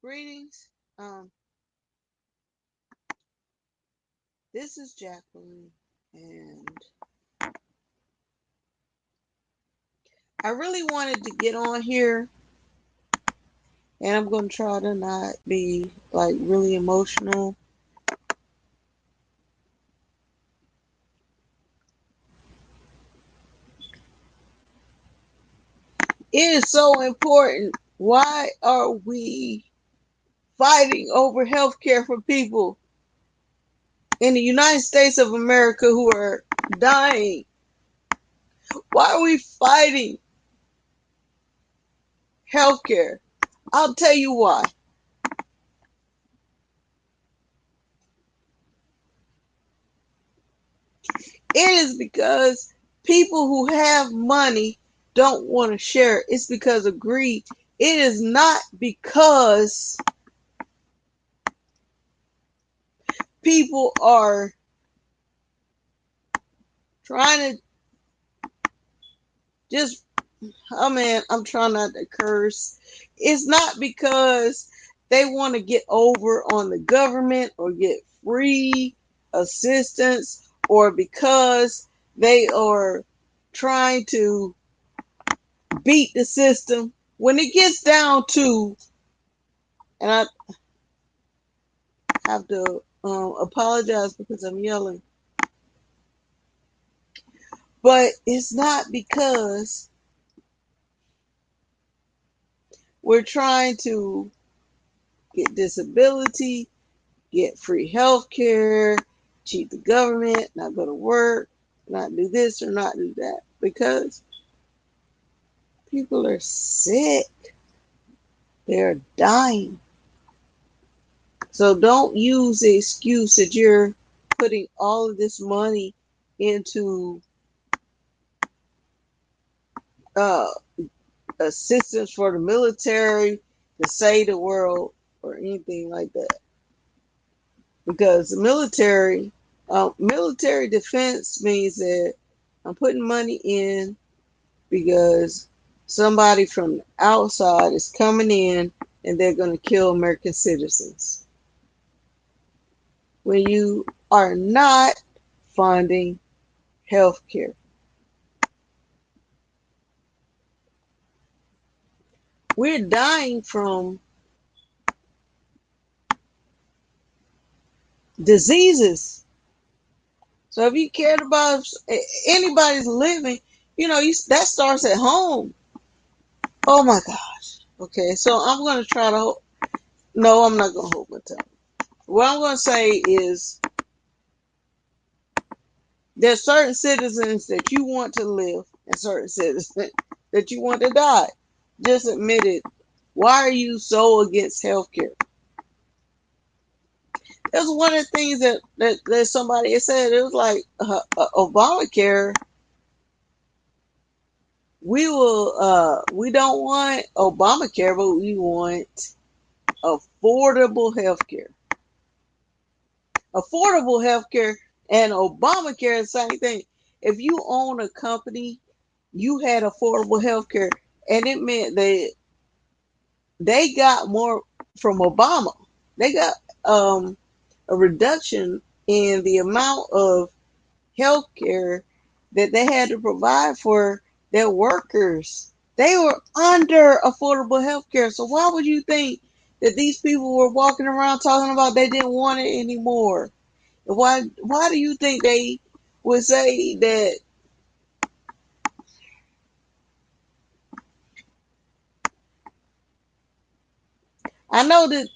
Greetings. Um, this is Jacqueline, and I really wanted to get on here, and I'm going to try to not be like really emotional. It is so important. Why are we fighting over health care for people in the United States of America who are dying? Why are we fighting health care? I'll tell you why. It is because people who have money don't want to share it. It's because of greed. It is not because people are trying to just, oh man, I'm trying not to curse. It's not because they want to get over on the government or get free assistance or because they are trying to beat the system. When it gets down to, and I have to apologize because I'm yelling, but it's not because we're trying to get disability, get free health care, cheat the government, not go to work, not do this or not do that, because people are sick, they're dying. So don't use the excuse that you're putting all of this money into uh, assistance for the military to save the world or anything like that. Because military defense means that I'm putting money in because somebody from the outside is coming in and they're going to kill American citizens. When you are not funding health care, we're dying from diseases. So if you cared about anybody's living, that starts at home. Oh my gosh. Okay, so I'm going to try to. No, I'm not going to hold my tongue. What I'm going to say is there's certain citizens that you want to live and certain citizens that you want to die. Just admit it. Why are you so against healthcare? That's one of the things that somebody said. It was like Obamacare. We don't want Obamacare, but we want affordable healthcare. Affordable healthcare and Obamacare is the same thing. If you own a company, you had affordable healthcare, and it meant that they got more from Obama. They got a reduction in the amount of healthcare that they had to provide for their workers. They were under affordable healthcare. So why would you think that these people were walking around talking about they didn't want it anymore? Why do you think they would say that? I know that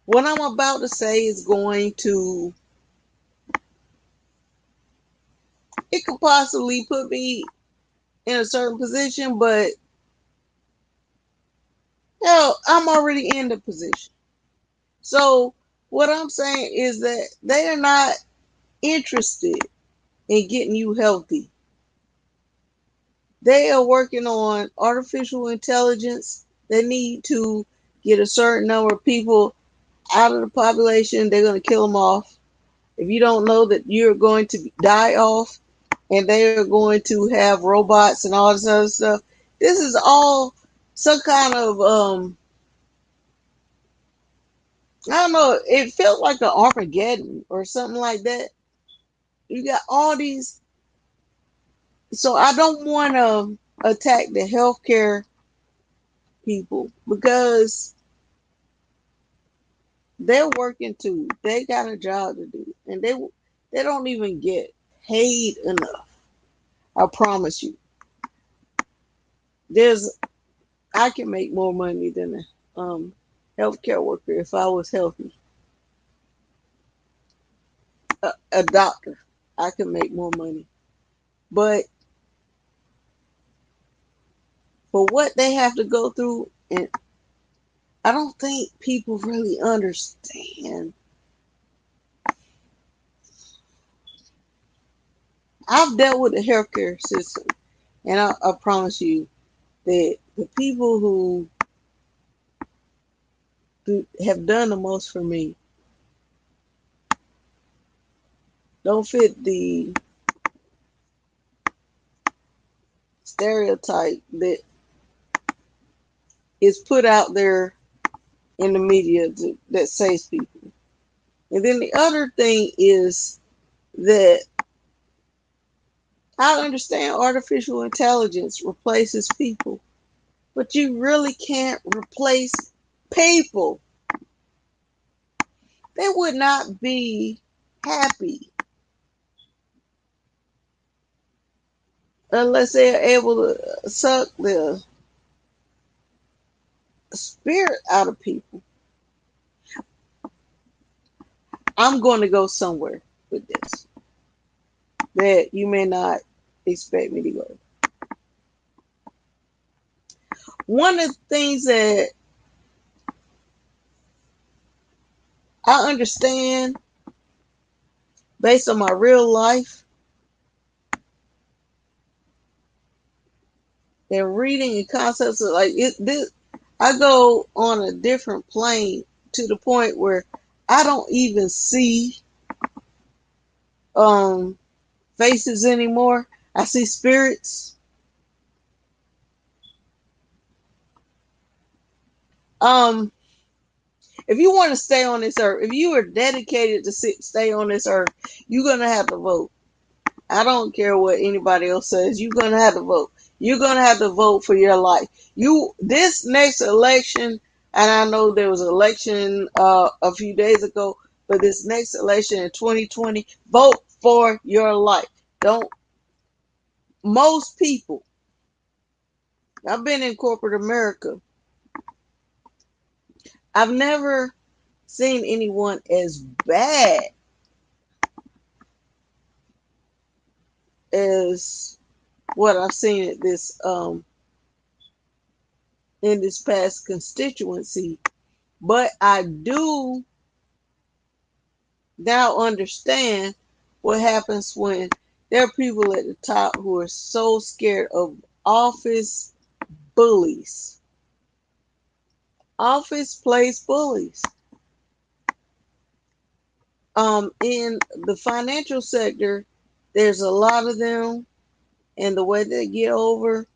what I'm about to say is going to, it could possibly put me in a certain position, but I'm already in the position. So what I'm saying is that they are not interested in getting you healthy. They are working on artificial intelligence. They need to get a certain number of people out of the population. They're going to kill them off. If you don't know that you're going to die off, and they are going to have robots and all this other stuff, this is all some kind of I don't know. It felt like an Armageddon or something like that. You got all these. So I don't want to attack the healthcare people because they're working too. They got a job to do, and they don't even get paid enough. I promise you. There's I can make more money than a healthcare worker if I was healthy. A doctor, I can make more money. But for what they have to go through, and I don't think people really understand. I've dealt with the healthcare system, and I promise you that the people who have done the most for me don't fit the stereotype that is put out there in the media that saves people. And then the other thing is that I understand artificial intelligence replaces people, but you really can't replace people. They would not be happy unless they're able to suck the spirit out of people. I'm going to go somewhere with this that you may not expect me to go. One of the things that I understand based on my real life and reading and concepts of like this, I go on a different plane to the point where I don't even see um faces anymore. I see spirits. Um, if you want to stay on this earth, if you are dedicated to stay on this earth, you're gonna have to vote. I don't care what anybody else says. You're gonna have to vote. You're gonna have to vote for your life. You this next election, and I know there was an election a few days ago, but this next election in 2020, vote for your life. Don't most people. I've been in corporate America. I've never seen anyone as bad as what I've seen at this in this past constituency. But I do now understand what happens when there are people at the top who are so scared of office bullies. Office place bullies. In the financial sector, there's a lot of them, and the way they get over,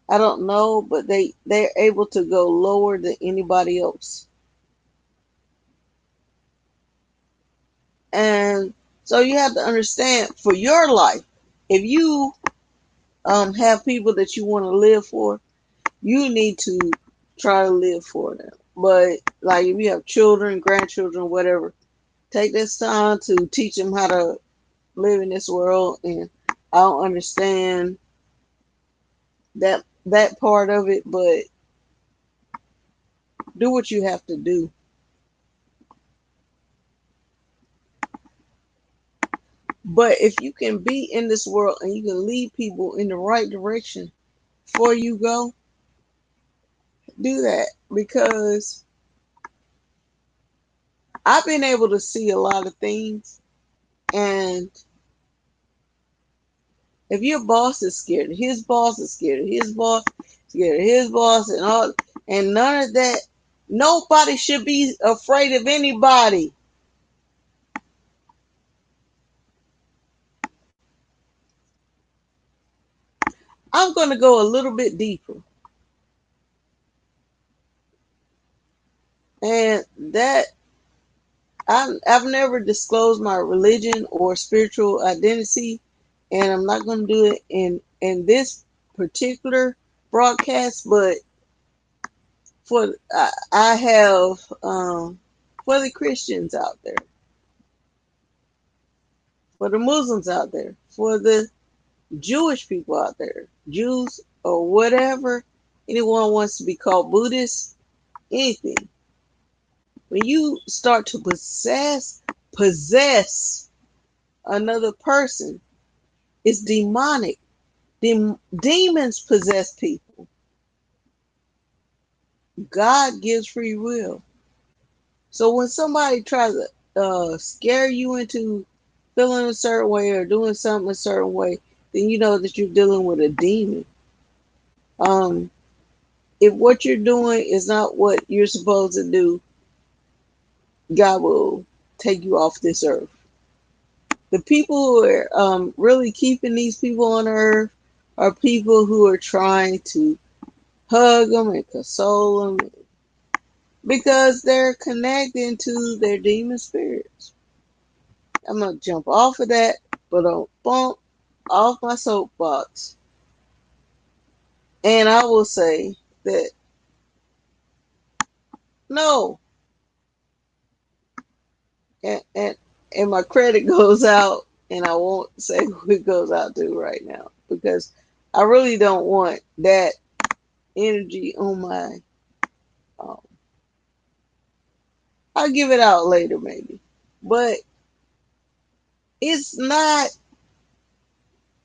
I don't know, but they're able to go lower than anybody else. And so you have to understand for your life, if you have people that you want to live for, you need to try to live for them. But like if you have children, grandchildren, whatever, take this time to teach them how to live in this world. And I don't understand that part of it, but do what you have to do. But if you can be in this world and you can lead people in the right direction before you go, do that because I've been able to see a lot of things. And if your boss is scared, his boss is scared, his boss scared, his boss, and all, and none of that, nobody should be afraid of anybody. I'm going to go a little bit deeper. And that I've never disclosed my religion or spiritual identity, and I'm not going to do it in this particular broadcast. But I have for the Christians out there, for the Muslims out there, for the Jewish people out there, Jews or whatever, anyone wants to be called Buddhist, anything. When you start to possess another person, it's demonic. Demons possess people. God gives free will. So when somebody tries to scare you into feeling a certain way or doing something a certain way, then you know that you're dealing with a demon. Um, if what you're doing is not what you're supposed to do, God will take you off this earth. The people who are really keeping these people on earth are people who are trying to hug them and console them because they're connecting to their demon spirits. I'm going to jump off of that, but don't bump off my soapbox. And I will say that no, and and my credit goes out, and I won't say who it goes out to right now because I really don't want that energy on my. Um, I'll give it out later, maybe, but it's not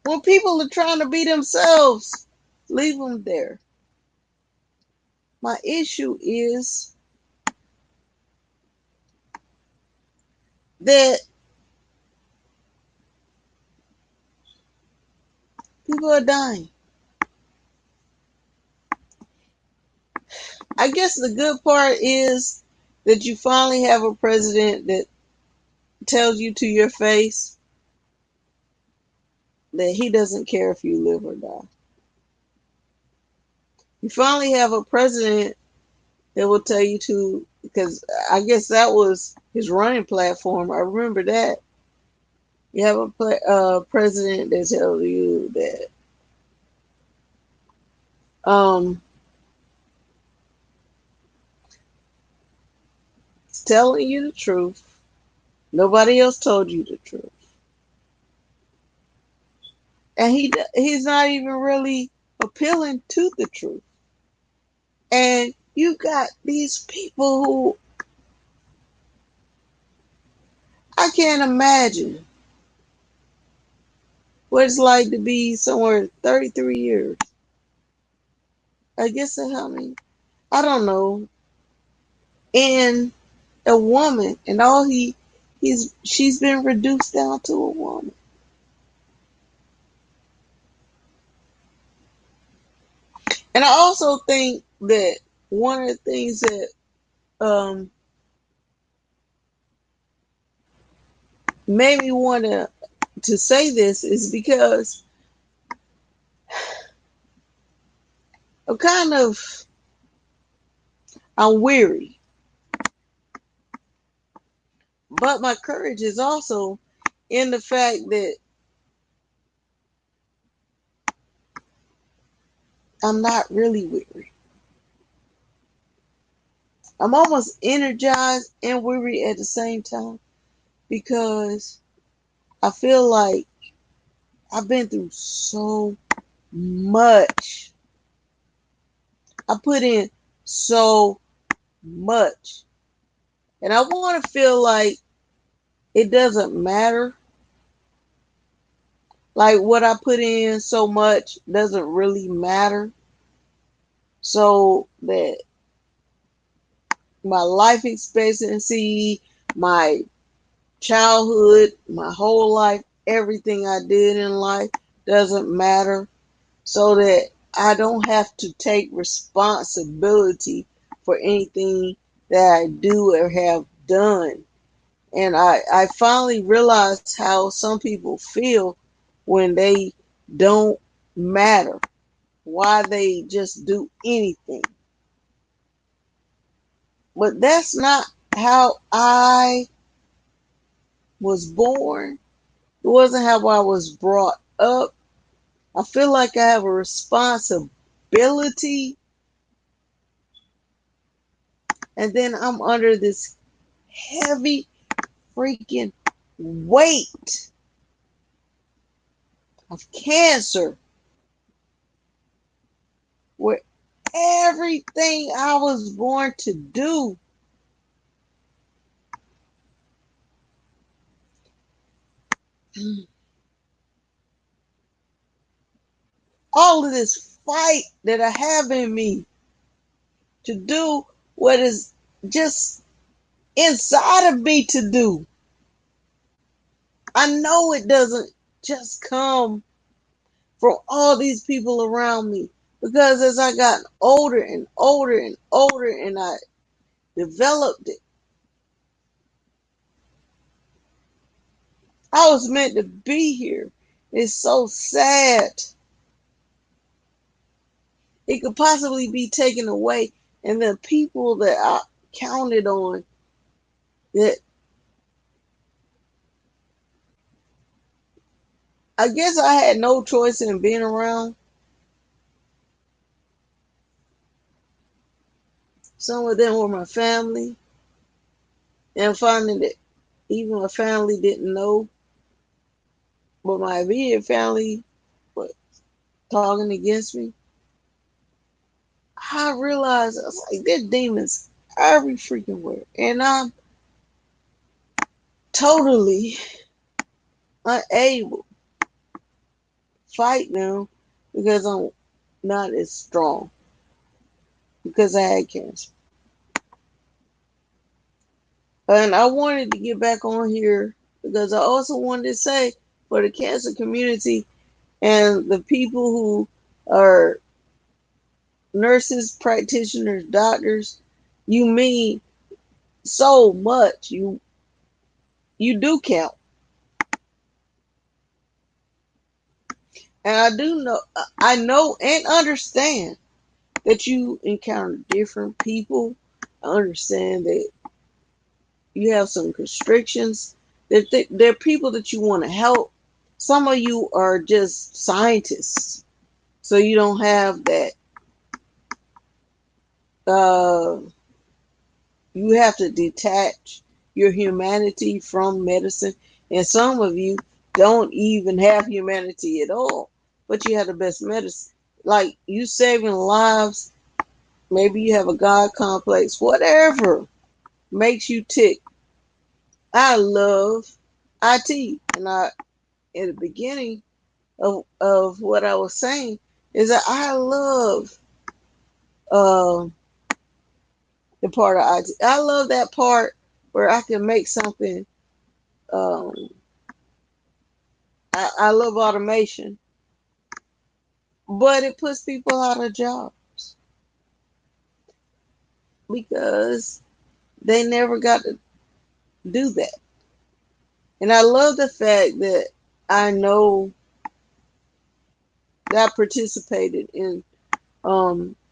when people are trying to be themselves. Leave them there. My issue is that people are dying. I guess the good part is that you finally have a president that tells you to your face that he doesn't care if you live or die. You finally have a president that will tell you to, because I guess that was his running platform. I remember that. You have a president that tells you that um, he's telling you the truth. Nobody else told you the truth. And he's not even really appealing to the truth. And you got these people who I can't imagine what it's like to be somewhere 33 years. I guess that's how many. I don't know. And a woman, and all she's been reduced down to a woman. And I also think that one of the things that made me want to say this is because I'm kind of I'm weary, but my courage is also in the fact that I'm not really weary. I'm almost energized and weary at the same time because I feel like I've been through so much. I put in so much. And I want to feel like it doesn't matter. Like what I put in so much doesn't really matter. So that my life expectancy, my childhood, my whole life, everything I did in life doesn't matter. So that I don't have to take responsibility for anything that I do or have done. And I finally realized how some people feel when they don't matter, why they just do anything. But that's not how I was born. It wasn't how I was brought up. I feel like I have a responsibility, and then I'm under this heavy freaking weight of cancer where everything I was born to do, all of this fight that I have in me to do what is just inside of me to do. I know it doesn't just come from all these people around me because as I got older and older and older and I developed it, I was meant to be here. It's so sad. It could possibly be taken away, and the people that I counted on, that I guess I had no choice in being around. Some of them were my family, and finding that even my family didn't know, but my immediate family was talking against me. I realized I was like, there's demons every freaking where, and I'm totally unable to fight them because I'm not as strong because I had cancer. And I wanted to get back on here because I also wanted to say for the cancer community and the people who are nurses, practitioners, doctors, you mean so much. You do count. And I know and understand that you encounter different people. I understand that you have some constrictions. There are people that you want to help. Some of you are just scientists, so you don't have that. Uh, you have to detach your humanity from medicine, and some of you don't even have humanity at all, but you have the best medicine. Like you saving lives. Maybe you have a God complex. Whatever makes you tick. I love IT, and I in the beginning of what I was saying is that I love uh, the part of IT. I love that part where I can make something. Um, I love automation, but it puts people out of jobs because they never got to do that. And I love the fact that I know that I participated in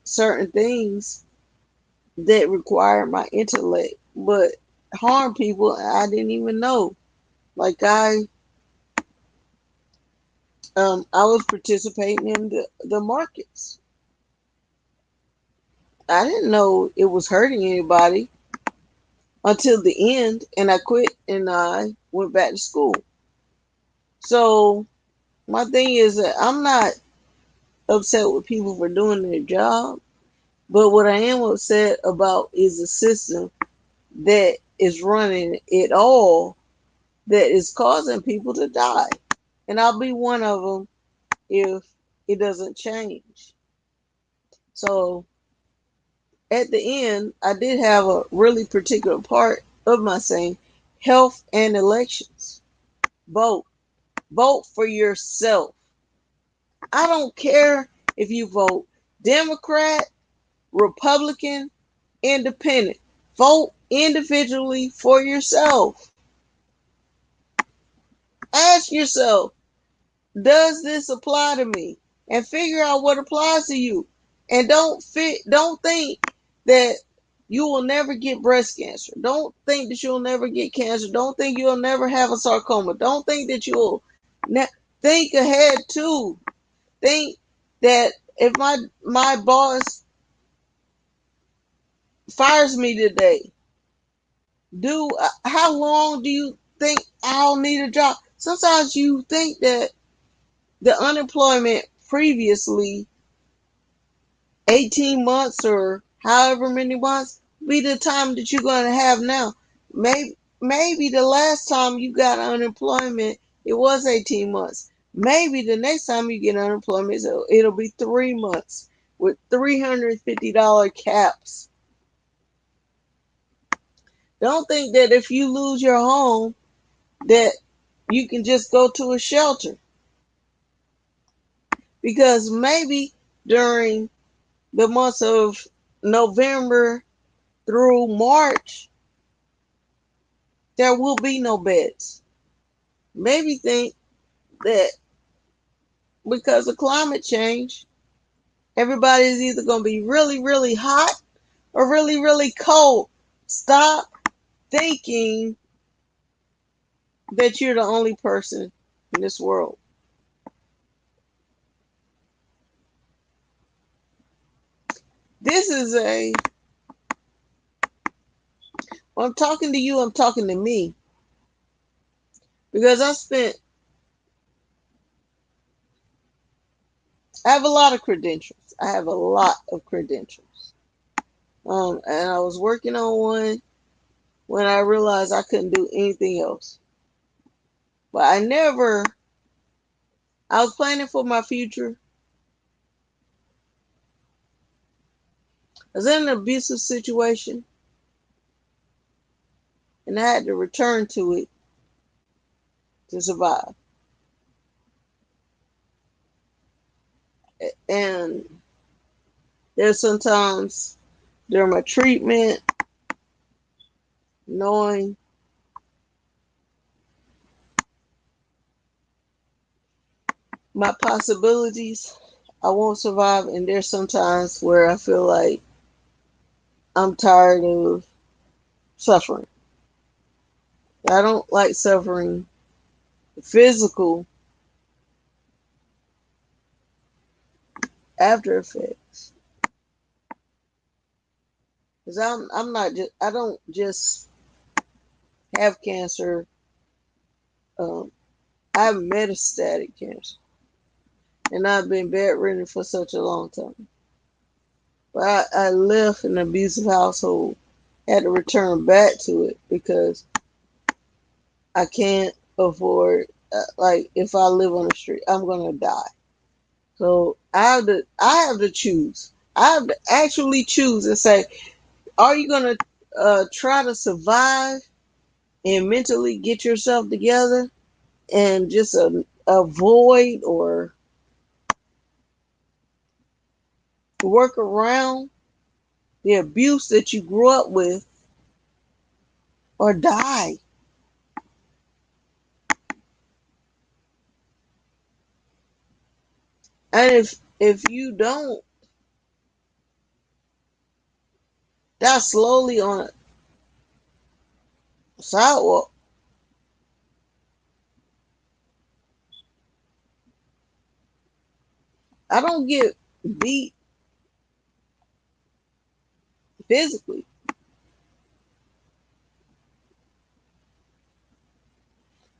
certain things that require my intellect, but harm people I didn't even know. Like I was participating in the markets. I didn't know it was hurting anybody until the end, and I quit and I went back to school. So my thing is that I'm not upset with people for doing their job, but what I am upset about is the system that is running it all that is causing people to die. And I'll be one of them if it doesn't change. So at the end, I did have a really particular part of my saying health and elections. Vote. Vote for yourself. I don't care if you vote Democrat, Republican, Independent. Vote individually for yourself. Ask yourself, does this apply to me? And figure out what applies to you. And don't think that You will never get breast cancer. Don't think that you'll never get cancer. Don't think you'll never have a sarcoma. Don't think that you'll think ahead too. Think that if my boss fires me today, do how long do you think I'll need a job? Sometimes you think that the unemployment previously 18 months or however many months be the time that you're going to have now. Maybe the last time you got unemployment, it was 18 months. Maybe the next time you get unemployment, it'll be 3 months with $350 caps. Don't think that if you lose your home that you can just go to a shelter, because maybe during the months of November through March, there will be no beds. Maybe think that because of climate change, everybody is either going to be really, really hot or really, really cold. Stop thinking that you're the only person in this world. This is when I'm talking to you, I'm talking to me because I have a lot of credentials. I have a lot of credentials. And I was working on one when I realized I couldn't do anything else. But I was planning for my future. I was in an abusive situation and I had to return to it to survive. And there's sometimes during my treatment, knowing my possibilities, I won't survive. And there's sometimes where I feel like I'm tired of suffering. I don't like suffering physical after effects. Because I'm not just, I don't just have cancer. Um, I have metastatic cancer. And I've been bedridden for such a long time. But I left an abusive household, had to return back to it because I can't afford, like, if I live on the street, I'm going to die. So I have to choose. I have to actually choose and say, are you going to try to survive and mentally get yourself together and just avoid or work around the abuse that you grew up with, or die? And if you don't die slowly on a sidewalk, I don't get beat physically,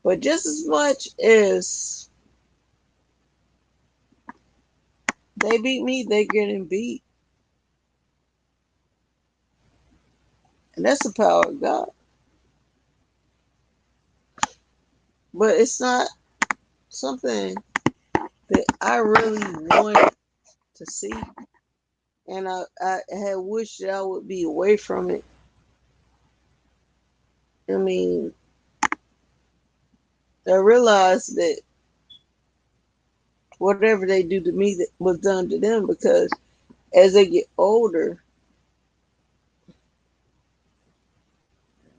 but just as much as they beat me, they getting beat. And that's the power of God. But it's not something that I really want to see. And I had wished that I would be away from it. I mean, I realized that whatever they do to me that was done to them, because as they get older,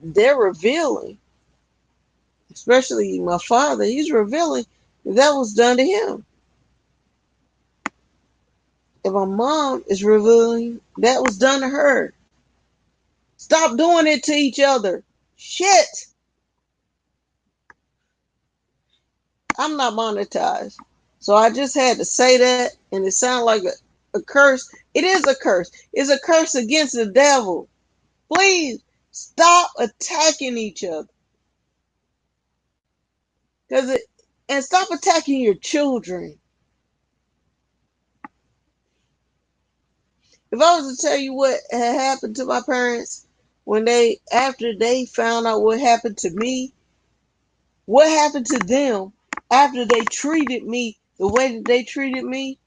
they're revealing, especially my father, he's revealing that was done to him. And my mom is revealing that was done to her. Stop doing it to each other. Shit. I'm not monetized. So I just had to say that, and it sounded like a curse. It is a curse. It's a curse against the devil. Please stop attacking each other. Cause it and stop attacking your children. If I was to tell you what had happened to my parents when after they found out what happened to me, what happened to them after they treated me the way that they treated me,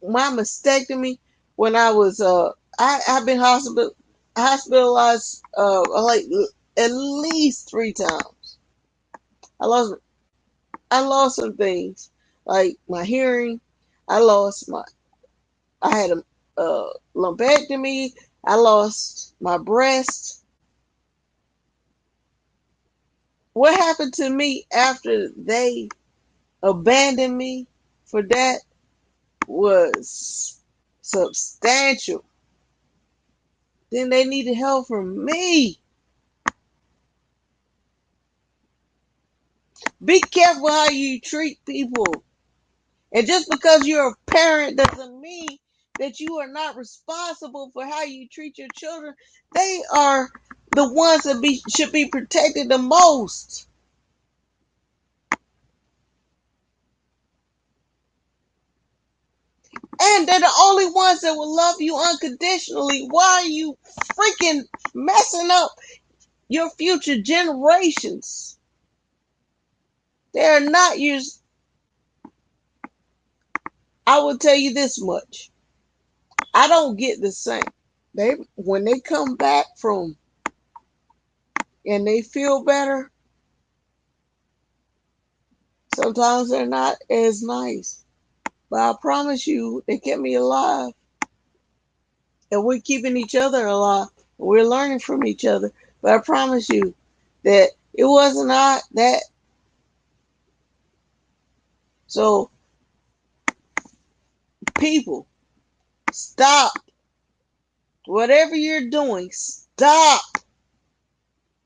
my mastectomy when I was I've been hospitalized like at least 3 times. I lost I lost some things like my hearing. I lost my I had a lumpectomy. I lost my breast. What happened to me after they abandoned me for that was substantial. Then they needed help from me. Be careful how you treat people. And just because you're a parent doesn't mean that you are not responsible for how you treat your children. They are the ones that should be protected the most. And they're the only ones that will love you unconditionally. Why are you freaking messing up your future generations? They're not yours. I will tell you this much. I don't get the same. When they come back from and they feel better, sometimes they're not as nice. But I promise you, they kept me alive. And we're keeping each other alive. We're learning from each other. But I promise you that it wasn't not that. So, people, stop. Whatever you're doing, stop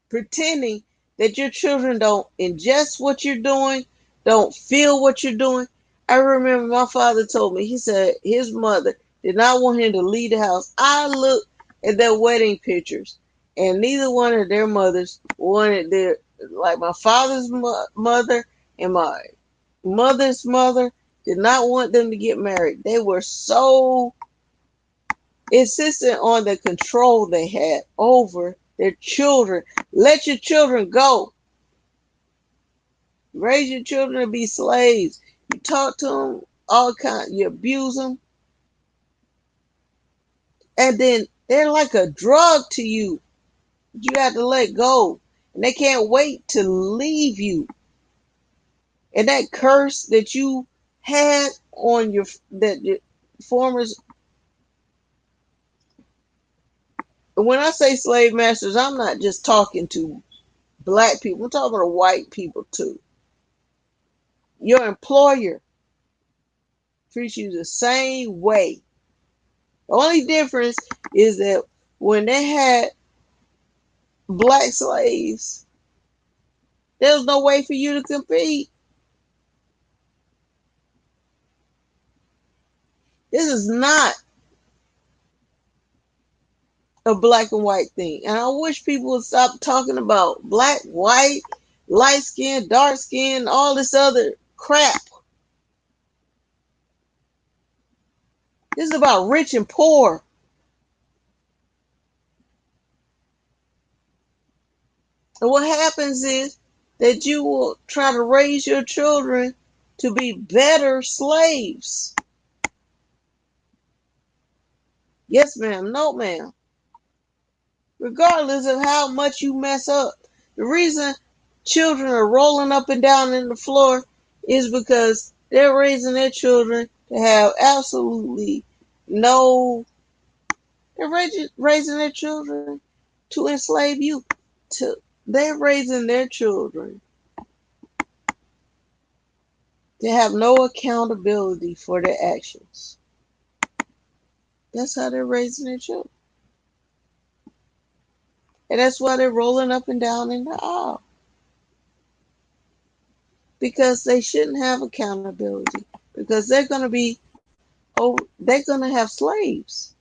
pretending that your children don't ingest what you're doing, don't feel what you're doing. I remember my father told me, he said his mother did not want him to leave the house. I looked at their wedding pictures, and neither one of their mothers wanted like my father's mother and my mother's mother did not want them to get married. They were so insistent on the control they had over their children. Let your children go. Raise your children to be slaves. You talk to them all kinds. You abuse them, and then they're like a drug to you. You have to let go, and they can't wait to leave you. And that curse that you had on your former. When I say slave masters, I'm not just talking to black people. I'm talking to white people too. Your employer treats you the same way. The only difference is that when they had black slaves, there was no way for you to compete. This is not a black and white thing. And I wish people would stop talking about black, white, light skin, dark skin, all this other crap. This is about rich and poor. And what happens is that you will try to raise your children to be better slaves. Yes, ma'am. No, ma'am. Regardless of how much you mess up. The reason children are rolling up and down in the floor is because they're raising their children to have absolutely no. They're raising their children to enslave you. They're raising their children to have no accountability for their actions. That's how they're raising their children. And that's why they're rolling up and down in the aisle. Because they shouldn't have accountability. Because they're going to be, oh, they're going to have slaves.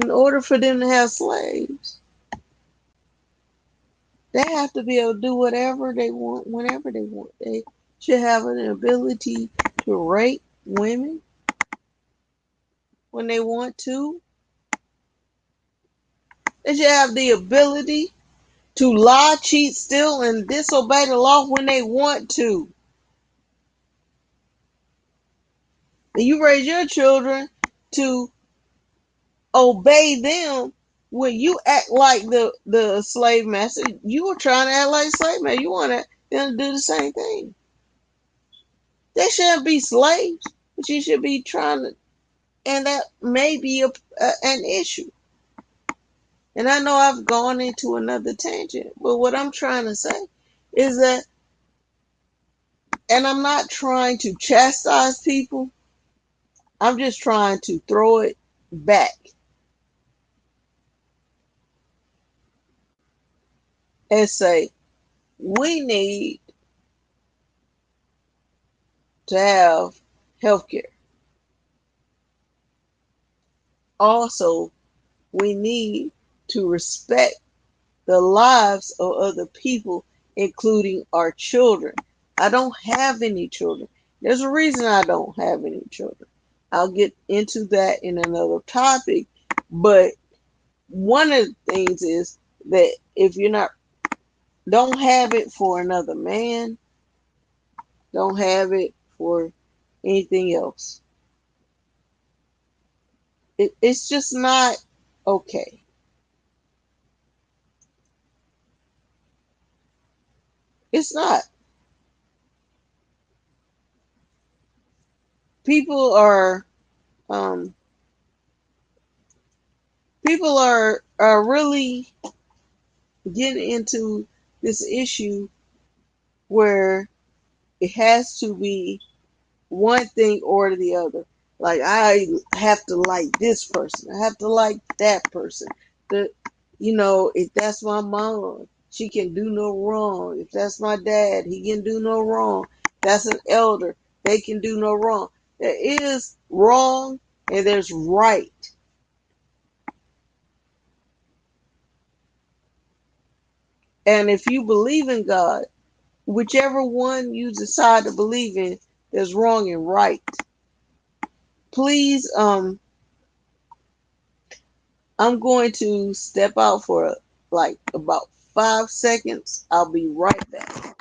In order for them to have slaves, they have to be able to do whatever they want, whenever they want. They should have an ability to rape women when they want to. They should have the ability to lie, cheat, steal, and disobey the law when they want to. And you raise your children to obey them. When you act like the slave master, you were trying to act like slave master. You want them to do the same thing. They shouldn't be slaves, but you should be trying to, and that may be an issue. And I know I've gone into another tangent, but what I'm trying to say is that, and I'm not trying to chastise people, I'm just trying to throw it back and say, we need to have health care. Also, we need to respect the lives of other people, including our children. I don't have any children. There's a reason I don't have any children. I'll get into that in another topic. But one of the things is that if you're not, don't have it for another man, don't have it for anything else. It's just not okay. It's not. People are um, people are really getting into this issue where it has to be one thing or the other. Like I have to like this person. I have to like that person. The if that's my mom, she can do no wrong. If that's my dad, he can do no wrong. That's an elder, they can do no wrong. There is wrong and there's right. And if you believe in God, whichever one you decide to believe in, there's wrong and right. Please, I'm going to step out for like about 5 seconds. I'll be right back.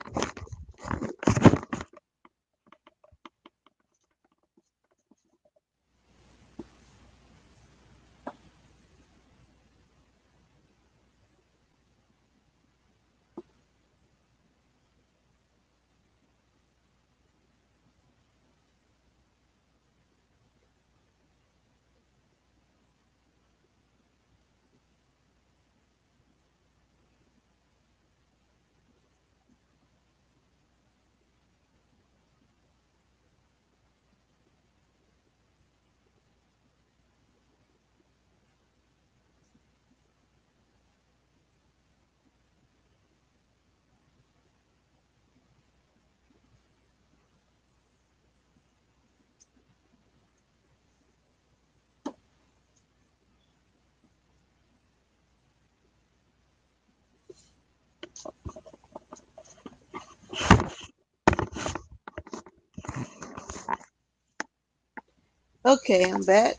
Okay, I'm back.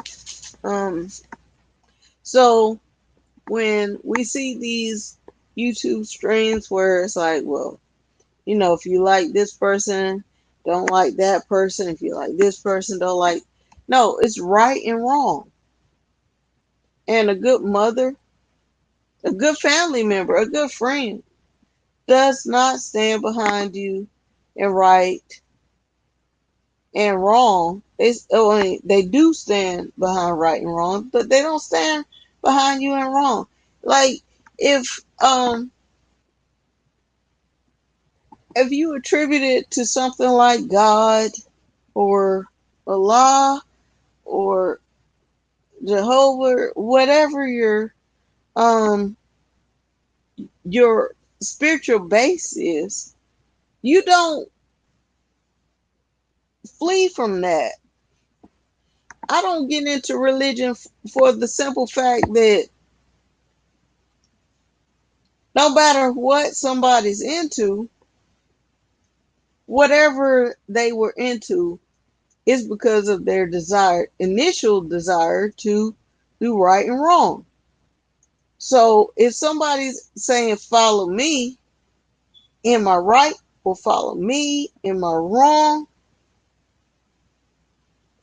Um, so when we see these YouTube streams where it's like, well, if you like this person, don't like that person. If you like this person, don't like. No, it's right and wrong. And a good mother, a good family member, a good friend does not stand behind you and right and wrong. They do stand behind right and wrong, but they don't stand behind you and wrong. Like if you attribute it to something like God or Allah or Jehovah, whatever your um your spiritual base is, you don't flee from that. I don't get into religion for the simple fact that no matter what somebody's into, whatever they were into is because of their initial desire to do right and wrong. So if somebody's saying, follow me, am I right? Or follow me, am I wrong?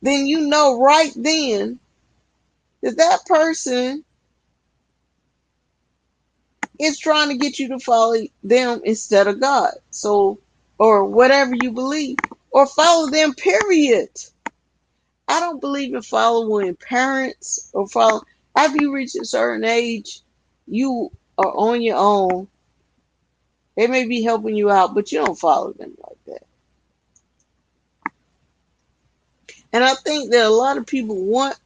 Then you know right then that that person is trying to get you to follow them instead of God. So, or whatever you believe, or follow them, period. I don't believe in following parents or follow. After you reach a certain age, you are on your own. They may be helping you out, but you don't follow them like that. And I think that a lot of people want.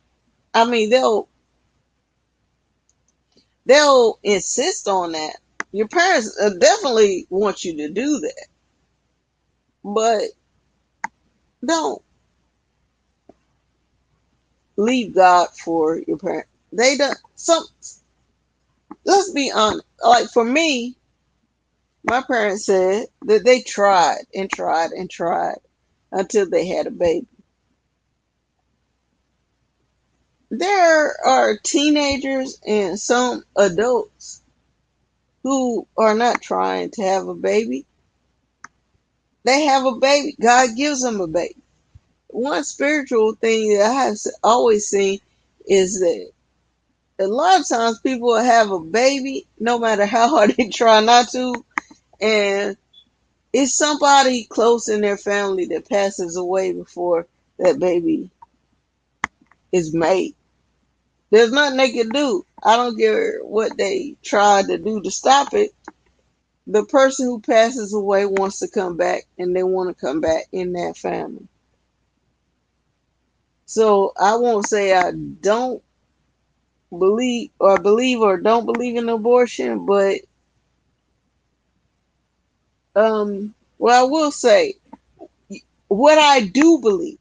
I mean, they'll insist on that. Your parents definitely want you to do that, but don't leave God for your parents. They don't. Some. Let's be honest. Like for me, my parents said that they tried and tried and tried until they had a baby. There are teenagers and some adults who are not trying to have a baby. They have a baby. God gives them a baby. One spiritual thing that I have always seen is that a lot of times people will have a baby no matter how hard they try not to, and it's somebody close in their family that passes away before that baby is made. There's nothing they can do. I don't care what they tried to do to stop it. The person who passes away wants to come back, and they want to come back in that family. So I won't say I don't believe or don't believe in abortion, but well, I will say what I do believe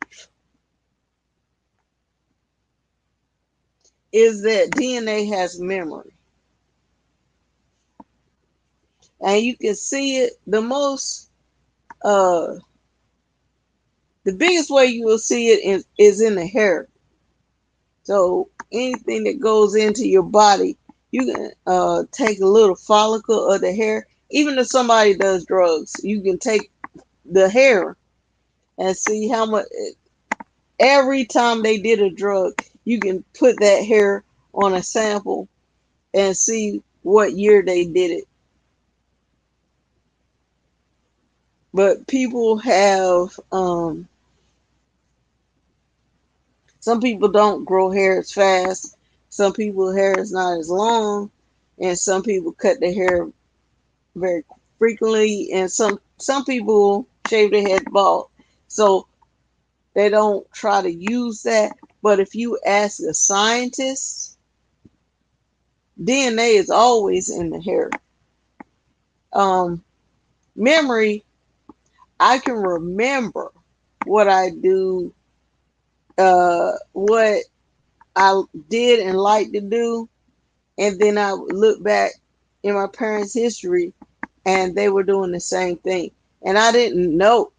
is that DNA has memory, and you can see it uh the biggest way you will see it is in the hair. So anything that goes into your body, you can take a little follicle of the hair. Even if somebody does drugs, you can take the hair and see how much. Every time they did a drug, you can put that hair on a sample and see what year they did it. But people have some people don't grow hair as fast. Some people hair is not as long, and some people cut their hair very frequently, and some people shave their head bald. So they don't try to use that. But if you ask a scientist, DNA is always in the hair. Um, Memory, I can remember what I do, what I did and like to do, and then I would look back in my parents' history, and they were doing the same thing, and I didn't know.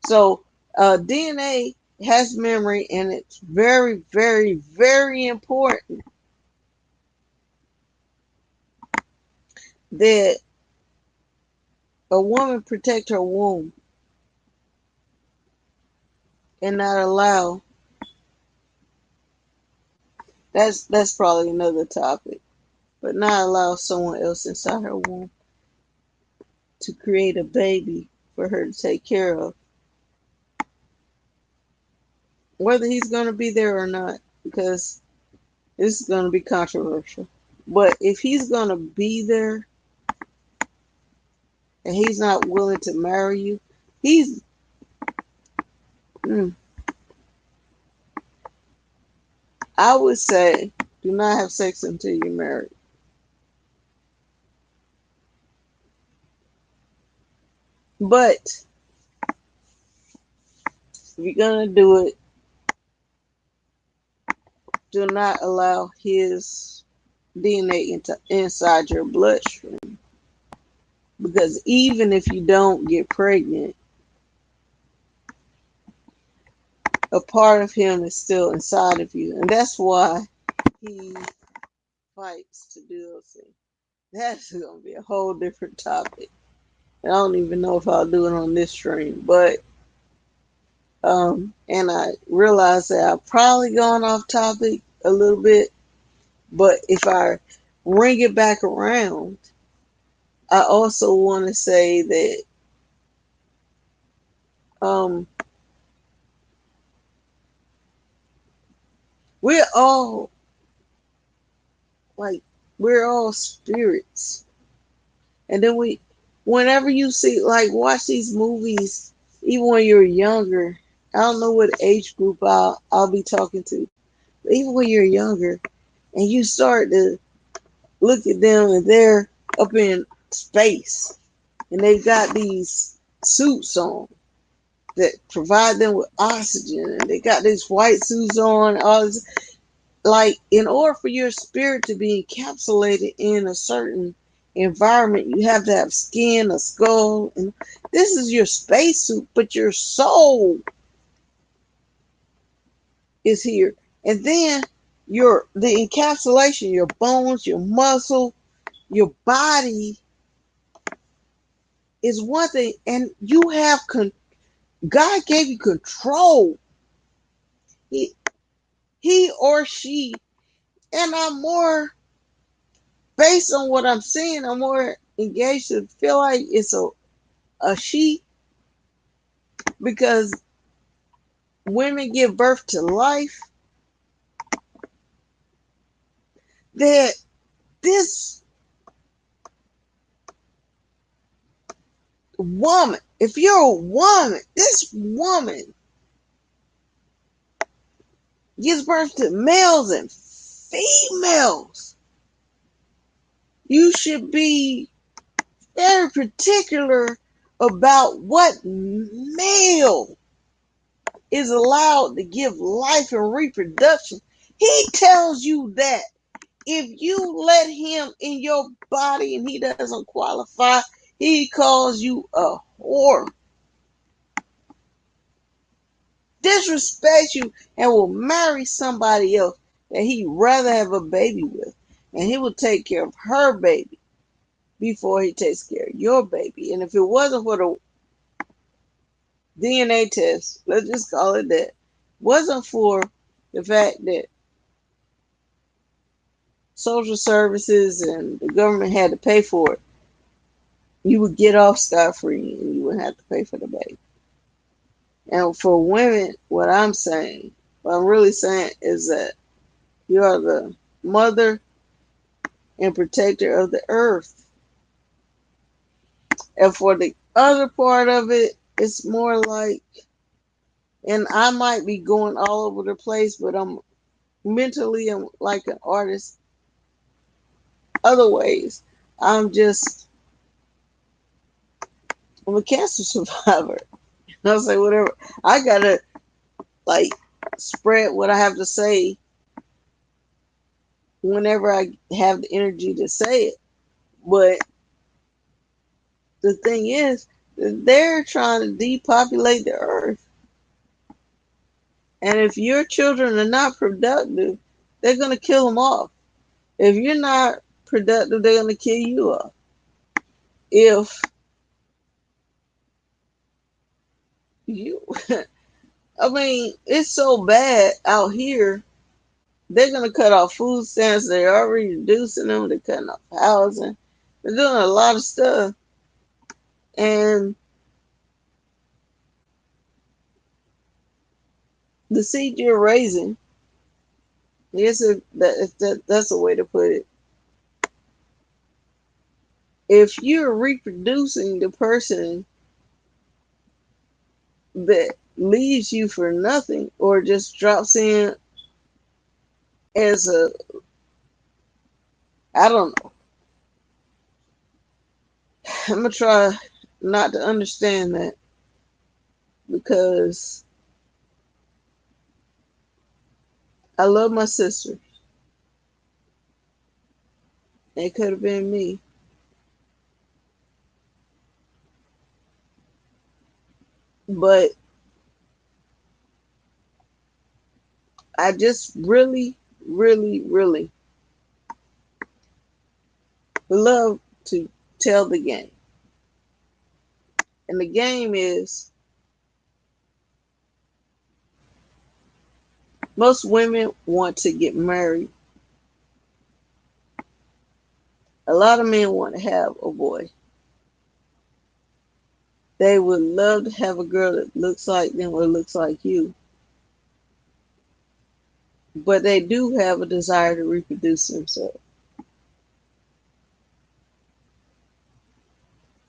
So DNA has memory, and it's very, very, very important that a woman protect her womb and not allow. That's probably another topic, but not allow someone else inside her womb to create a baby for her to take care of, whether he's going to be there or not, because this is going to be controversial. But if he's going to be there and he's not willing to marry you, he's mm, I would say do not have sex until you're married. But if you're gonna do it, do not allow his DNA inside your bloodstream. Because even if you don't get pregnant, a part of him is still inside of you. And that's why he fights to do those things. That's going to be a whole different topic. I don't even know if I'll do it on this stream. But, and I realize that I've probably gone off topic a little bit. But if I bring it back around, I also want to say that um, we're all like we're all spirits, and then whenever you see like watch these movies, even when you're younger, I don't know what age group I'll be talking to, but even when you're younger, and you start to look at them and they're up in space, and they've got these suits on that provide them with oxygen, and they got these white suits on, all this. Like, in order for your spirit to be encapsulated in a certain environment, you have to have skin, a skull, and this is your spacesuit, but your soul is here. And then the encapsulation, your bones, your muscle, your body is one thing, and you have God gave you control. He he or she, and I'm more based on what I'm seeing, I'm more engaged to feel like it's a she, because women give birth to life, that this woman, if you're a woman, this woman gives birth to males and females. You should be very particular about what male is allowed to give life and reproduction. He tells you that if you let him in your body and he doesn't qualify, he calls you a whore, disrespects you, and will marry somebody else that he'd rather have a baby with. And he will take care of her baby before he takes care of your baby. And if it wasn't for the DNA test, let's just call it that, wasn't for the fact that social services and the government had to pay for it, you would get off scot-free and you wouldn't have to pay for the baby. And for women, what I'm really saying is that you are the mother and protector of the earth. And for the other part of it, it's more like, and I might be going all over the place, but I'm like an artist. Other ways, I'm a cancer survivor. I'll say whatever. I gotta like spread what I have to say whenever I have the energy to say it. But the thing is, they're trying to depopulate the earth. And if your children are not productive, they're going to kill them off. If you're not productive, they're going to kill you off. If you, I mean, it's so bad out here. They're going to cut off food stamps. They're already reducing them. They're cutting off housing. They're doing a lot of stuff. And the seed you're raising, that's a way to put it. If you're reproducing the person that leaves you for nothing or just drops in as I don't know. I'm gonna try not to understand that because I love my sister. It could have been me. But I just really, really, really love to tell the game. And the game is most women want to get married. A lot of men want to have a boy. They would love to have a girl that looks like them or looks like you. But they do have a desire to reproduce themselves.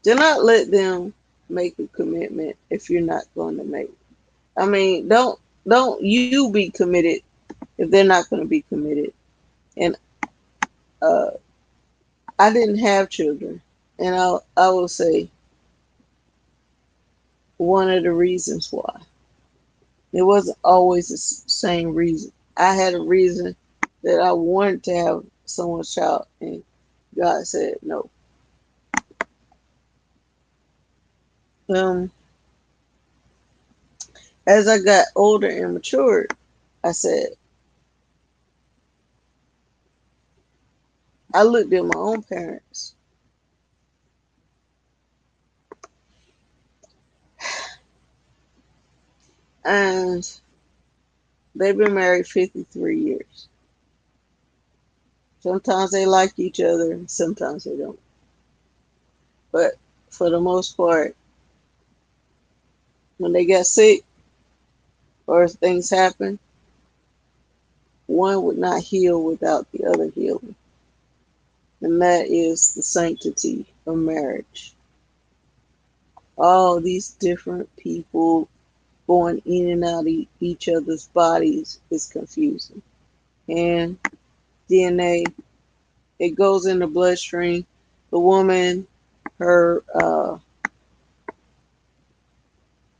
Do not let them make a commitment if you're not going to make it. I mean, don't you be committed if they're not going to be committed. And uh, I didn't have children, and I will say one of the reasons why it wasn't always the same reason. I had a reason that I wanted to have someone's child, and God said no. Um, as I got older and matured, I said I looked at my own parents, and they've been married 53 years. Sometimes they like each other, sometimes they don't. But for the most part, when they got sick or things happen, one would not heal without the other healing. And that is the sanctity of marriage. All these different people going in and out of each other's bodies is confusing. And DNA, it goes in the bloodstream. The woman, her,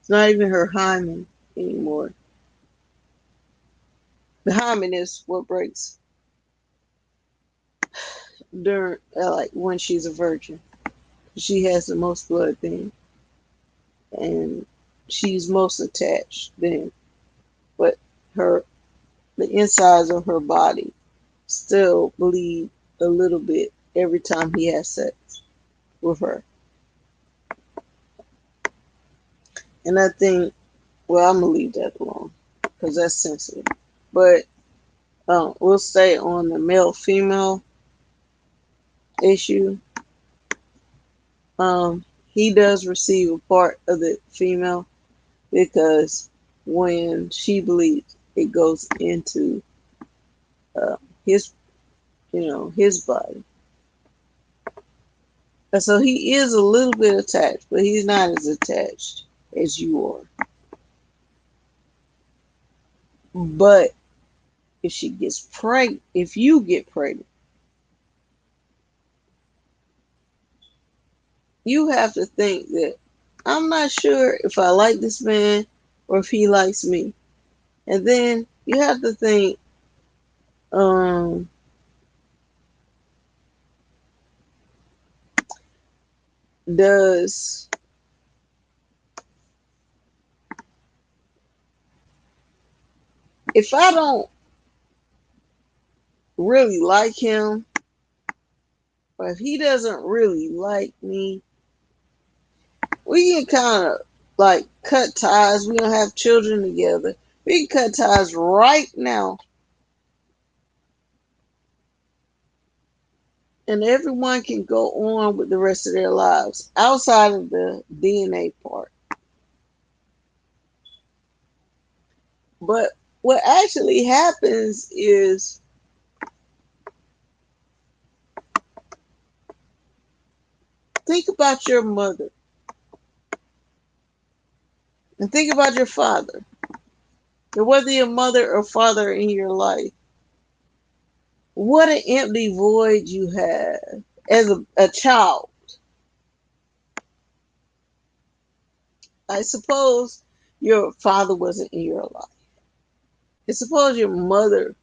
it's not even her hymen anymore. The hymen is what breaks during, like when she's a virgin. She has the most blood then, and she's most attached then. But her, the insides of her body still bleed a little bit every time he has sex with her. And I think, well, I'm gonna leave that alone because that's sensitive. But we'll stay on the male female issue. He does receive a part of the female because when she bleeds, it goes into uh, his, his body. And so he is a little bit attached, but he's not as attached as you are. But if she gets pregnant, if you get pregnant, you have to think that I'm not sure if I like this man or if he likes me. And then you have to think, um, does if I don't really like him, or if he doesn't really like me, we can kind of like cut ties. We don't have children together. We can cut ties right now, and everyone can go on with the rest of their lives outside of the DNA part. But what actually happens is think about your mother and think about your father. And whether your mother or father in your life, what an empty void you have as a child. I suppose your father wasn't in your life. I suppose your mother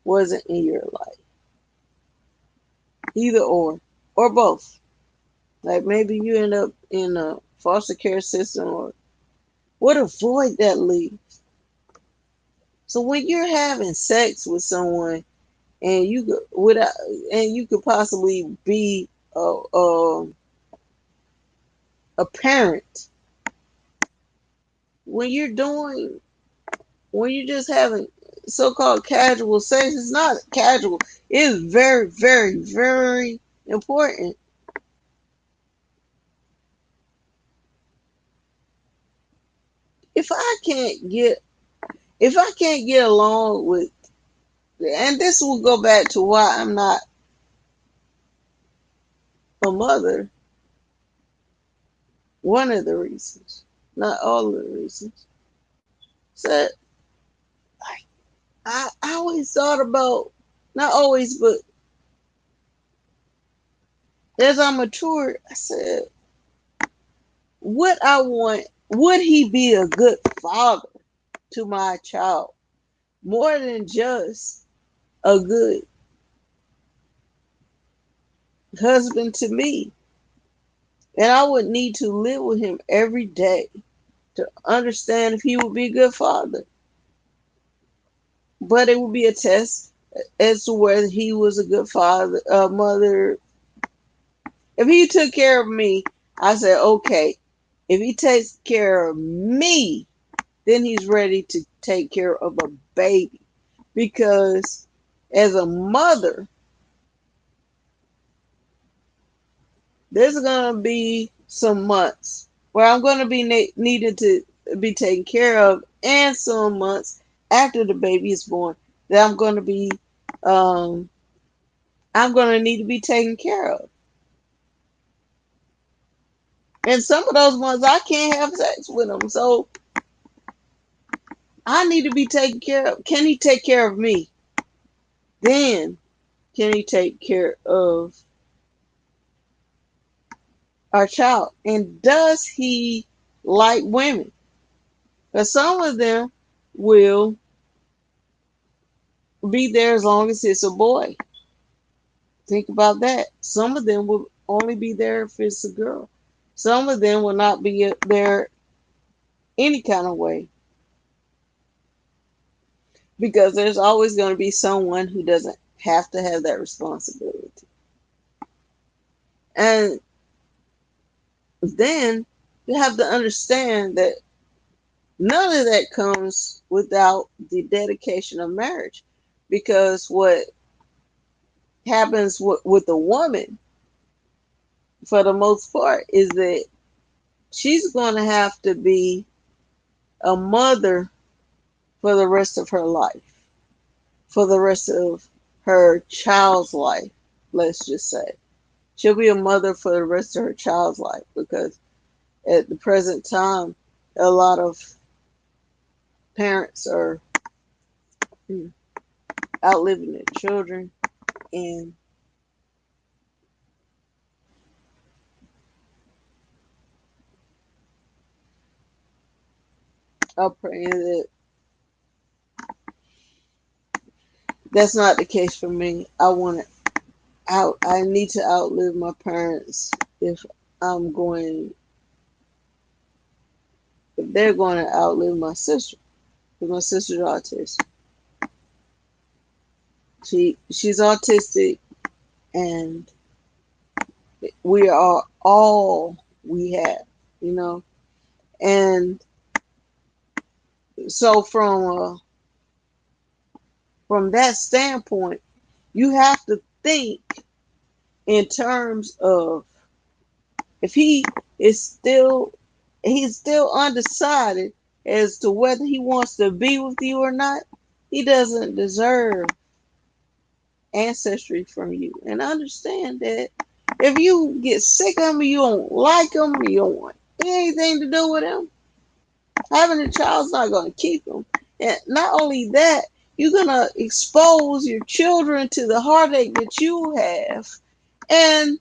wasn't in your life. Either or both. Like maybe you end up in a foster care system, or what a void that leaves. So when you're having sex with someone and you could without and you could possibly be a parent, when you're doing when you're just having so-called casual sex, it's not casual. It's very, very, very important. If I can't get if I can't get along with, and this will go back to why I'm not a mother, one of the reasons, not all of the reasons. So I always thought about, not always, but as I matured, I said, would he be a good father to my child? More than just a good husband to me. And I would need to live with him every day to understand if he would be a good father. But it would be a test as to whether he was a good father, mother. If he took care of me, I said, okay. If he takes care of me, then he's ready to take care of a baby. Because as a mother, there's going to be some months where I'm going to be needed to be taken care of, and some months after the baby is born that um, I'm going to need to be taken care of. And some of those months I can't have sex with him, so I need to be taken care of. Can he take care of me? Then can he take care of our child? And does he like women? Because some of them will be there as long as it's a boy. Think about that. Some of them will only be there if it's a girl. Some of them will not be there any kind of way, because there's always going to be someone who doesn't have to have that responsibility. And then you have to understand that none of that comes without the dedication of marriage. Because what happens with a woman, for the most part, is that she's going to have to be a mother for the rest of her life, for the rest of her child's life, let's just say. She'll be a mother for the rest of her child's life, because at the present time, a lot of parents are outliving their children, and I'm praying that that's not the case for me. I need to outlive my parents if I'm going if they're going to outlive my sister. Because my sister's autistic. She's autistic, and we are all we have, you know. And so from that standpoint, you have to think in terms of, if he's still undecided as to whether he wants to be with you or not, he doesn't deserve ancestry from you. And understand that if you get sick of him, you don't like him, you don't want anything to do with him, having a child's not going to keep him. And not only that, you're going to expose your children to the heartache that you have. And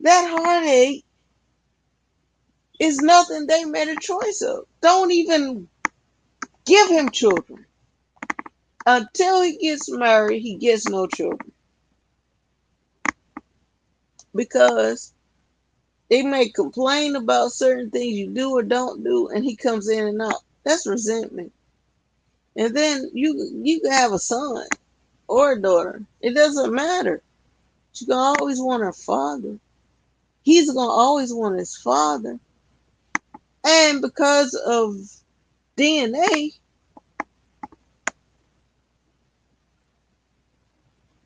that heartache It's nothing they made a choice of. Don't even give him children. Until he gets married, he gets no children. Because they may complain about certain things you do or don't do, and he comes in and out. That's resentment. And then you can have a son or a daughter. It doesn't matter. She's gonna always want her father. He's gonna always want his father. And because of DNA,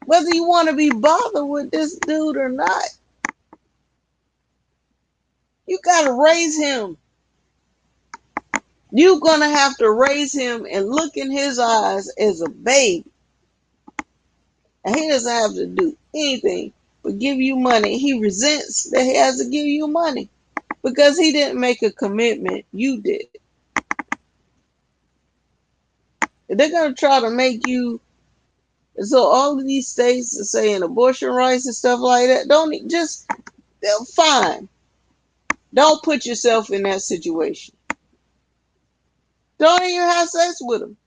whether you want to be bothered with this dude or not, you gotta raise him. You're gonna have to raise him and look in his eyes as a baby. And he doesn't have to do anything but give you money. He resents that he has to give you money because he didn't make a commitment. You did. They're going to try to make you. So all of these states are saying abortion rights and stuff like that. Don't just, fine. Don't put yourself in that situation. Don't even have sex with them.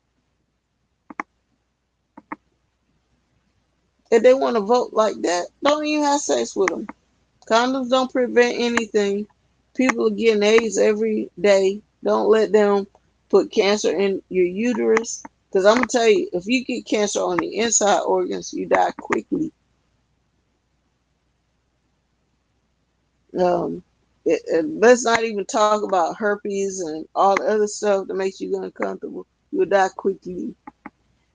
If they want to vote like that, don't even have sex with them. Condoms don't prevent anything. People are getting AIDS every day. Don't let them put cancer in your uterus. Because I'm going to tell you, if you get cancer on the inside organs, you die quickly. Um, let's not even talk about herpes and all the other stuff that makes you uncomfortable. You'll die quickly.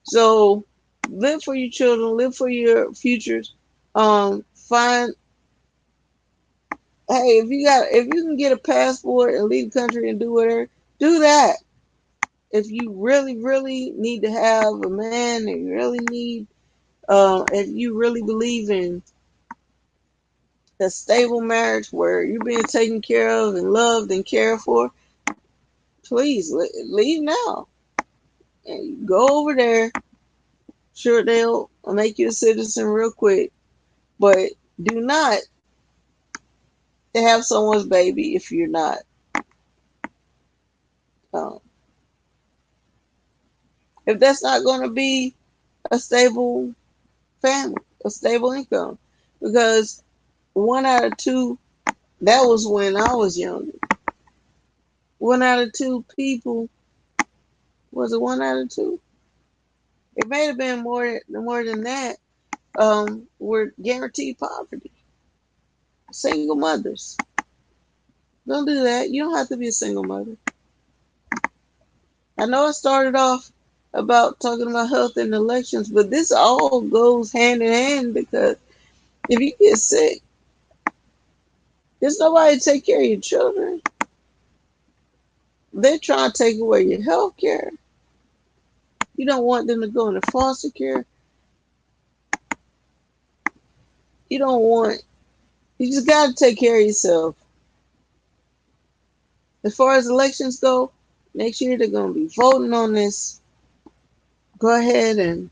So live for your children, live for your futures. Find Hey, if you can get a passport and leave the country and do whatever, do that. If you really, really need to have a man, and you really need, if you really believe in a stable marriage where you're being taken care of and loved and cared for, please leave now and go over there. Sure, they'll make you a citizen real quick, but do not have someone's baby if you're not. Um, if that's not going to be a stable family, a stable income, because 1 out of 2, that was when I was younger. 1 out of 2 people, was it 1 out of 2? It may have been more than that. Were guaranteed poverty. Single mothers. Don't do that. You don't have to be a single mother. I know I started off about talking about health and elections, but this all goes hand in hand because if you get sick, there's nobody to take care of your children. They're trying to take away your health care. You don't want them to go into foster care. You don't want, you just got to take care of yourself. As far as elections go, next year they're going to be voting on this. Go ahead and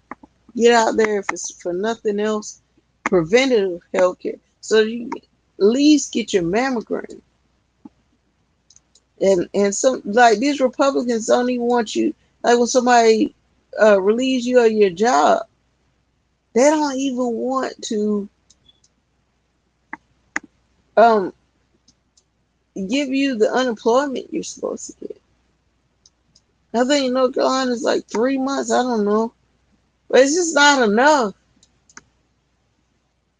get out there if it's for nothing else. Preventative health care. So you at least get your mammogram. And some, like, these Republicans don't even want you, like when somebody relieves you of your job, they don't even want to um give you the unemployment you're supposed to get. I think North Carolina is like 3 months. I don't know, but it's just not enough.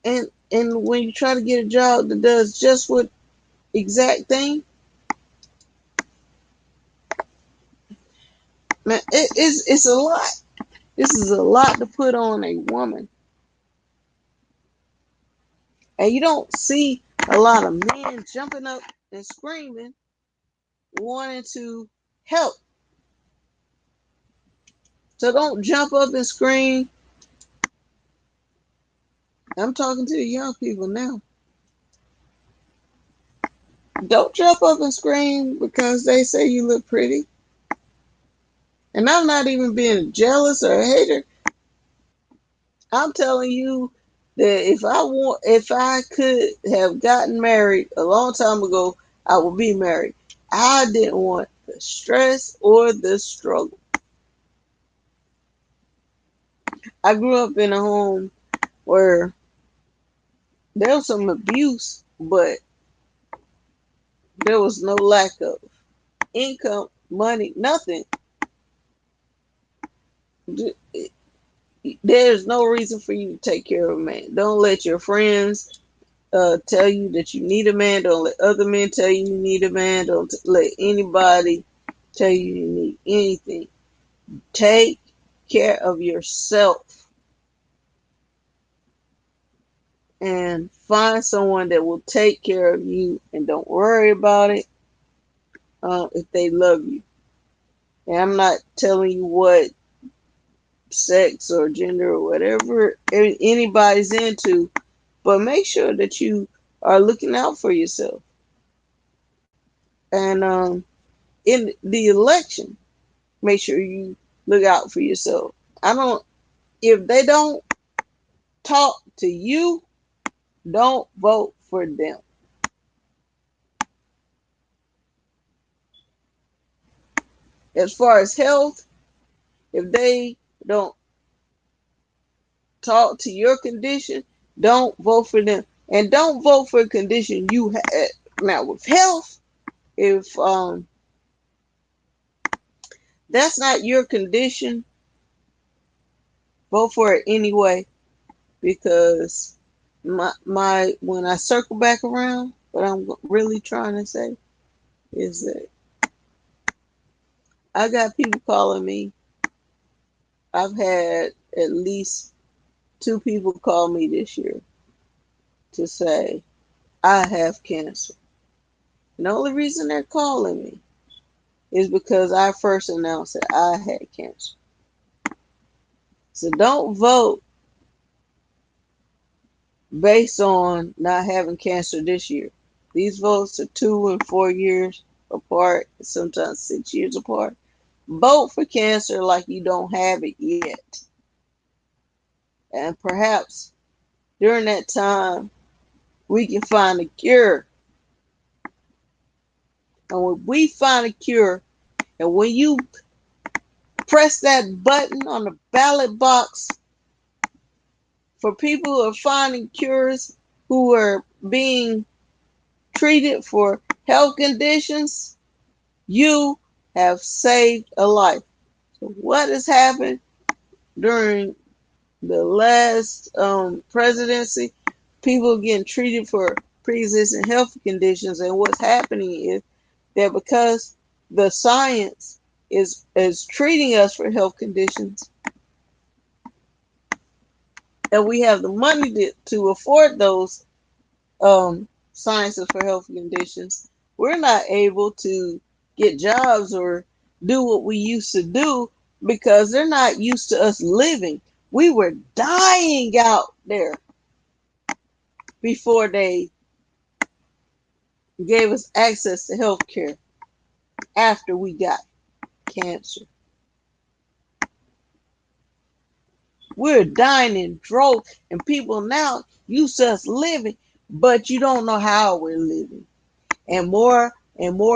And when you try to get a job that does just what exact thing, man, it's a lot. This is a lot to put on a woman, and you don't see a lot of men jumping up and screaming, wanting to help. So don't jump up and scream. I'm talking to the young people now. Don't jump up and scream because they say you look pretty. And I'm not even being jealous or a hater. I'm telling you that if I could have gotten married a long time ago, I would be married. I didn't want the stress or the struggle. I grew up in a home where there was some abuse, but there was no lack of income, money, nothing. There's no reason for you to take care of a man. Don't let your friends tell you that you need a man. Don't let other men tell you you need a man. Don't let anybody tell you you need anything. Take care of yourself and find someone that will take care of you and don't worry about it if they love you. And I'm not telling you what sex or gender or whatever anybody's into, but make sure that you are looking out for yourself. And in the election, make sure you look out for yourself. I don't, if they don't talk to you, don't vote for them. As far as health, if they don't talk to your condition, don't vote for them. And don't vote for a condition you have. Now, with health, if that's not your condition, vote for it anyway. Because my when I circle back around, what I'm really trying to say is that I got people calling me. I've had at least two people call me this year to say I have cancer. And the only reason they're calling me is because I first announced that I had cancer. So don't vote based on not having cancer this year. These votes are 2 and 4 years apart, sometimes 6 years apart. Vote for cancer like you don't have it yet. And perhaps during that time, we can find a cure. And when we find a cure, and when you press that button on the ballot box for people who are finding cures, who are being treated for health conditions, you have saved a life. So what has happened during the last presidency? People getting treated for pre-existing health conditions, and what's happening is that because the science is treating us for health conditions, and we have the money to afford those sciences for health conditions, we're not able to get jobs or do what we used to do because they're not used to us living. We were dying out there before they gave us access to health care after we got cancer. We're dying in droves, and people now used to us living, but you don't know how we're living. And more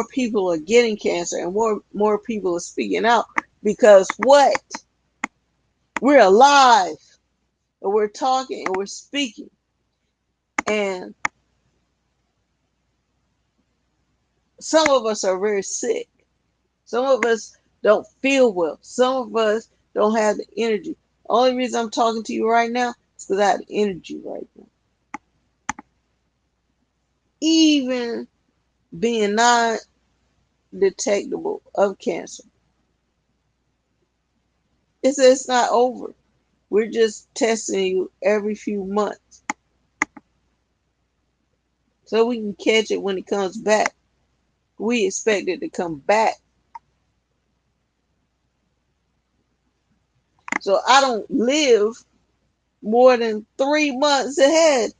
people are getting cancer, and more people are speaking out because what? We're alive, and we're talking, and we're speaking. And some of us are very sick. Some of us don't feel well. Some of us don't have the energy. Only reason I'm talking to you right now is because I have the energy right now. Even being non-detectable of cancer, it's not over. We're just testing you every few months so we can catch it when it comes back. We expect it to come back. So I don't live more than 3 months ahead.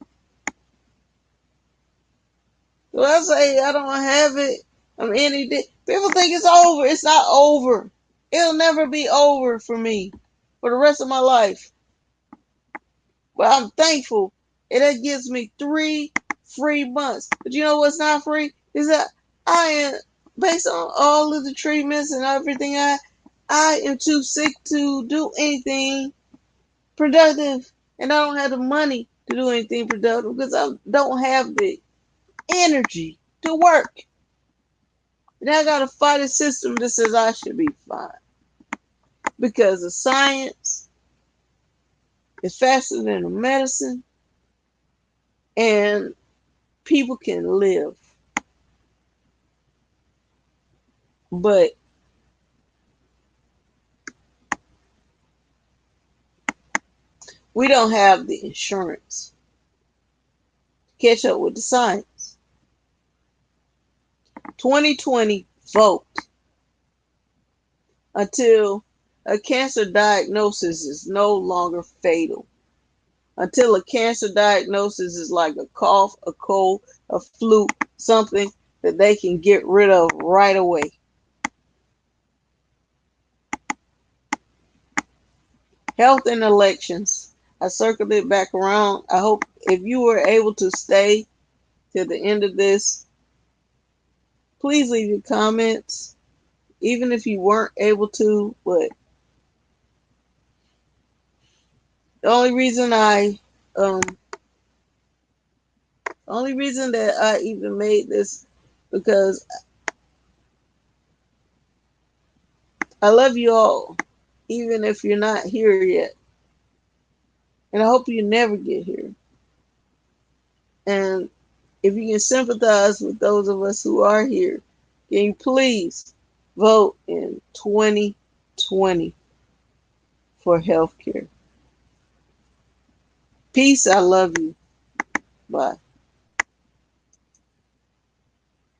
So I say I don't have it. I'm any day. People think it's over. It's not over. It'll never be over for me for the rest of my life. But I'm thankful. And that gives me 3 free months. But you know what's not free? Is that I am, based on all of the treatments and everything, I am too sick to do anything productive, and I don't have the money to do anything productive because I don't have the energy to work. And I gotta fight a system that says I should be fine because the science is faster than the medicine, and people can live. But we don't have the insurance to catch up with the science. 2020, vote until a cancer diagnosis is no longer fatal. Until a cancer diagnosis is like a cough, a cold, a flu, something that they can get rid of right away. Health and elections. I circled it back around. I hope if you were able to stay to the end of this, please leave your comments, even if you weren't able to. But the um, only reason that I even made this because I love you all, even if you're not here yet, and I hope you never get here. And if you can sympathize with those of us who are here, can you please vote in 2020 for healthcare? Peace. I love you. Bye.